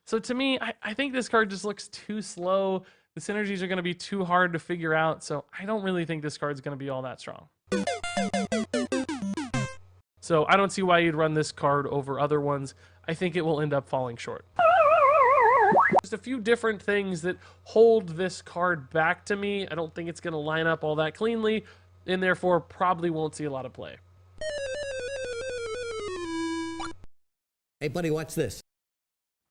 So to me, I think this card just looks too slow. The synergies are going to be too hard to figure out, so I don't really think this card's going to be all that strong. So I don't see why you'd run this card over other ones. I think it will end up falling short. Just a few different things that hold this card back to me. I don't think it's going to line up all that cleanly, and therefore probably won't see a lot of play. Hey, buddy, watch this.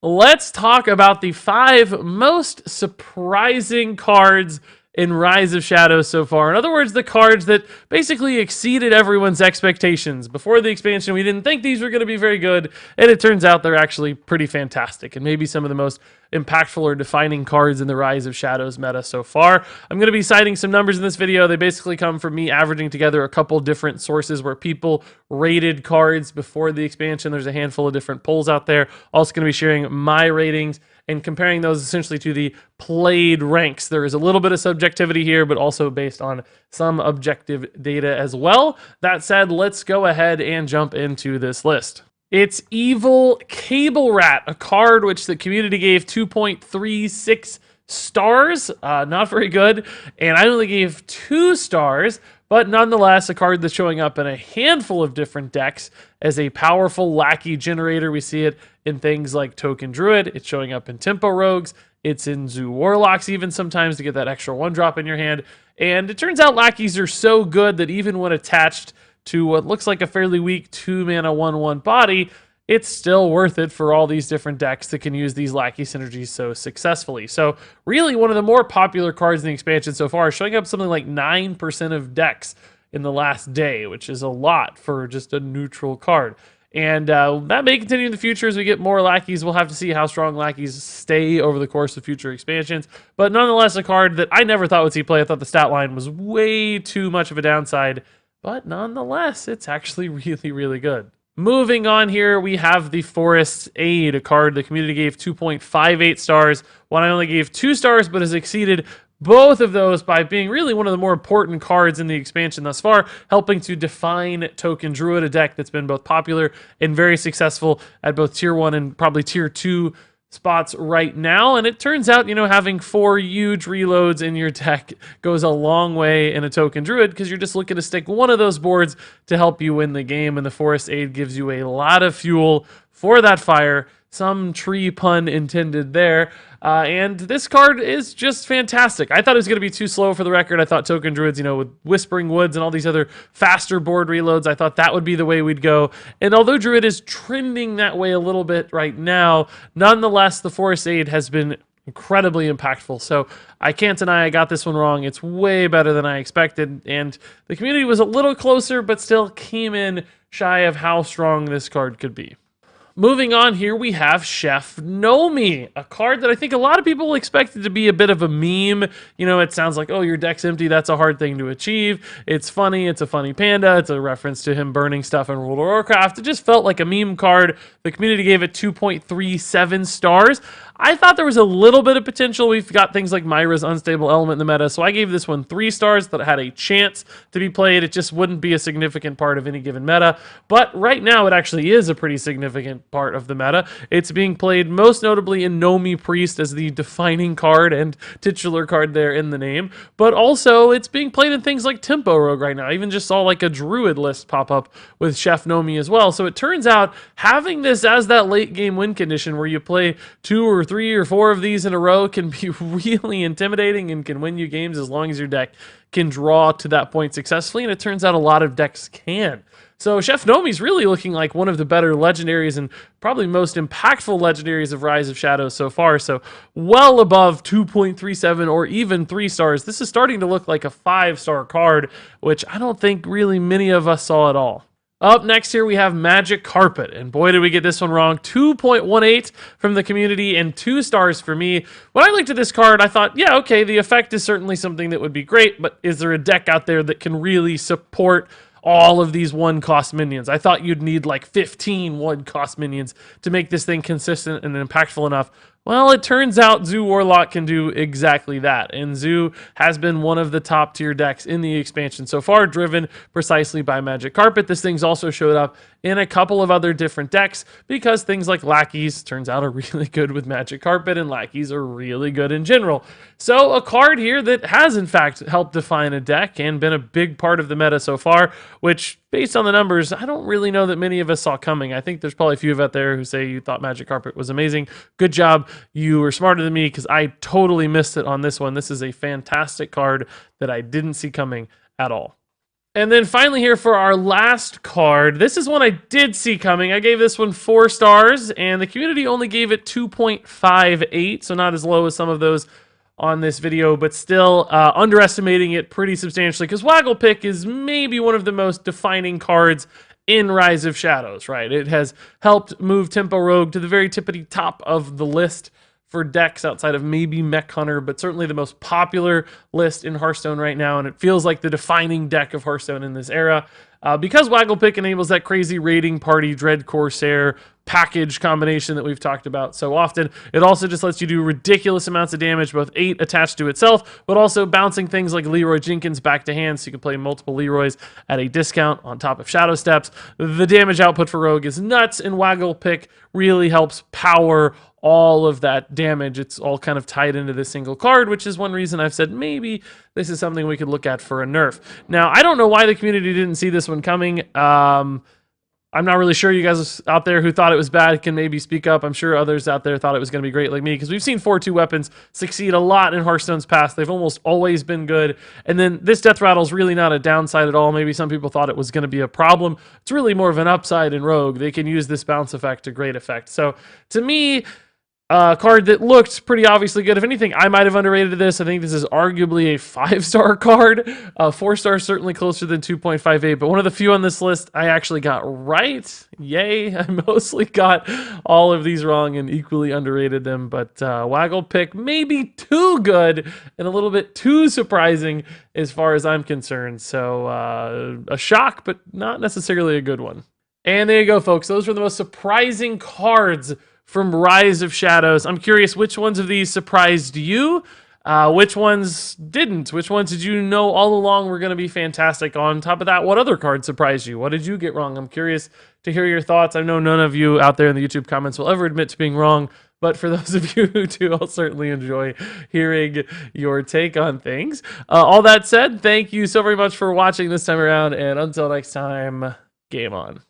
Let's talk about the 5 most surprising cards in Rise of Shadows so far. In other words, the cards that basically exceeded everyone's expectations. Before the expansion, we didn't think these were going to be very good, and it turns out they're actually pretty fantastic, and maybe some of the most impactful or defining cards in the Rise of Shadows meta so far. I'm going to be citing some numbers in this video. They basically come from me averaging together a couple different sources where people rated cards before the expansion. There's a handful of different polls out there. Also going to be sharing my ratings and comparing those essentially to the played ranks. There is a little bit of subjectivity here, but also based on some objective data as well. That said, let's go ahead and jump into this list. It's Evil Cable Rat, a card which the community gave 2.36 stars. Not very good. And I only gave 2 stars, but nonetheless, a card that's showing up in a handful of different decks as a powerful lackey generator. We see it in things like Token Druid. It's showing up in Tempo Rogues. It's in Zoo Warlocks even sometimes to get that extra 1-drop in your hand. And it turns out lackeys are so good that even when attached to what looks like a fairly weak 2-mana 1/1 body, it's still worth it for all these different decks that can use these lackey synergies so successfully. So really one of the more popular cards in the expansion so far, showing up something like 9% of decks in the last day, which is a lot for just a neutral card. And that may continue in the future as we get more lackeys. We'll have to see how strong lackeys stay over the course of future expansions. But nonetheless, a card that I never thought would see play. I thought the stat line was way too much of a downside. But nonetheless, it's actually really, really good. Moving on here, we have the Forest Aid, a card the community gave 2.58 stars. One I only gave 2 stars, but has exceeded both of those by being really one of the more important cards in the expansion thus far, helping to define Token Druid, a deck that's been both popular and very successful at both Tier 1 and probably Tier 2 spots right now. And it turns out, you know, having 4 huge reloads in your deck goes a long way in a Token Druid because you're just looking to stick one of those boards to help you win the game. And the Forest Aid gives you a lot of fuel for that fire. Some tree pun intended there. And this card is just fantastic. I thought it was going to be too slow for the record. I thought Token Druids, you know, with Whispering Woods and all these other faster board reloads, I thought that would be the way we'd go. And although Druid is trending that way a little bit right now, nonetheless, the Forest Aid has been incredibly impactful. So I can't deny I got this one wrong. It's way better than I expected. And the community was a little closer, but still came in shy of how strong this card could be. Moving on here, we have Chef Nomi, a card that I think a lot of people expected to be a bit of a meme. You know, it sounds like, oh, your deck's empty. That's a hard thing to achieve. It's funny. It's a funny panda. It's a reference to him burning stuff in World of Warcraft. It just felt like a meme card. The community gave it 2.37 stars. I thought there was a little bit of potential. We've got things like Myra's Unstable Element in the meta, so I gave this one 3 stars that it had a chance to be played. It just wouldn't be a significant part of any given meta, but right now it actually is a pretty significant part of the meta. It's being played most notably in Nomi Priest as the defining card and titular card there in the name, but also it's being played in things like Tempo Rogue right now. I even just saw like a Druid list pop up with Chef Nomi as well, so it turns out having this as that late game win condition where you play 2 or 3 or 4 of these in a row can be really intimidating and can win you games as long as your deck can draw to that point successfully, and it turns out a lot of decks can. So Chef Nomi's really looking like one of the better legendaries and probably most impactful legendaries of Rise of Shadows so far, so well above 2.37 or even 3 stars. This is starting to look like a 5-star card, which I don't think really many of us saw at all. Up next here, we have Magic Carpet, and boy, did we get this one wrong. 2.18 from the community and 2 stars for me. When I looked at this card, I thought, yeah, okay, the effect is certainly something that would be great, but is there a deck out there that can really support all of these one cost minions. I thought you'd need like 15 one cost minions to make this thing consistent and impactful enough. Well, it turns out Zoo Warlock can do exactly that, and Zoo has been one of the top tier decks in the expansion so far, driven precisely by Magic Carpet. This thing's also showed up in a couple of other different decks because things like Lackeys turns out are really good with Magic Carpet, and Lackeys are really good in general. So a card here that has in fact helped define a deck and been a big part of the meta so far, which based on the numbers, I don't really know that many of us saw coming. I think there's probably a few of out there who say you thought Magic Carpet was amazing. Good job. You were smarter than me because I totally missed it on this one. This is a fantastic card that I didn't see coming at all. And then finally here for our last card, this is one I did see coming. I gave this one 4 stars, and the community only gave it 2.58, so not as low as some of those on this video, but still underestimating it pretty substantially because Waggle Pick is maybe one of the most defining cards in Rise of Shadows, right? It has helped move Tempo Rogue to the very tippity top of the list for decks outside of maybe Mech Hunter, but certainly the most popular list in Hearthstone right now, and it feels like the defining deck of Hearthstone in this era. Because Waggle Pick enables that crazy raiding party Dread Corsair package combination that we've talked about so often, it also just lets you do ridiculous amounts of damage, both 8 attached to itself, but also bouncing things like Leroy Jenkins back to hand, so you can play multiple Leroys at a discount on top of Shadow Steps. The damage output for Rogue is nuts, and Waggle Pick really helps power all of that damage. It's all kind of tied into this single card, which is one reason I've said maybe this is something we could look at for a nerf. Now, I don't know why the community didn't see this one coming. I'm not really sure. You guys out there who thought it was bad can maybe speak up. I'm sure others out there thought it was going to be great like me, because we've seen 4-2 weapons succeed a lot in Hearthstone's past. They've almost always been good. And then this Death Rattle's really not a downside at all. Maybe some people thought it was going to be a problem. It's really more of an upside in Rogue. They can use this bounce effect to great effect. So to me, a card that looked pretty obviously good. If anything, I might have underrated this. I think this is arguably a 5-star card. 4 stars certainly closer than 2.58, but one of the few on this list I actually got right. Yay. I mostly got all of these wrong and equally underrated them, but Waggle Pick may be too good and a little bit too surprising as far as I'm concerned. So a shock, but not necessarily a good one. And there you go, folks. Those were the most surprising cards from Rise of Shadows. I'm curious which ones of these surprised you, which ones didn't, which ones did you know all along were going to be fantastic. On top of that, what other cards surprised you? What did you get wrong? I'm curious to hear your thoughts. I know none of you out there in the YouTube comments will ever admit to being wrong, but for those of you who do, I'll certainly enjoy hearing your take on things. All that said, thank you so very much for watching this time around, and until next time, game on.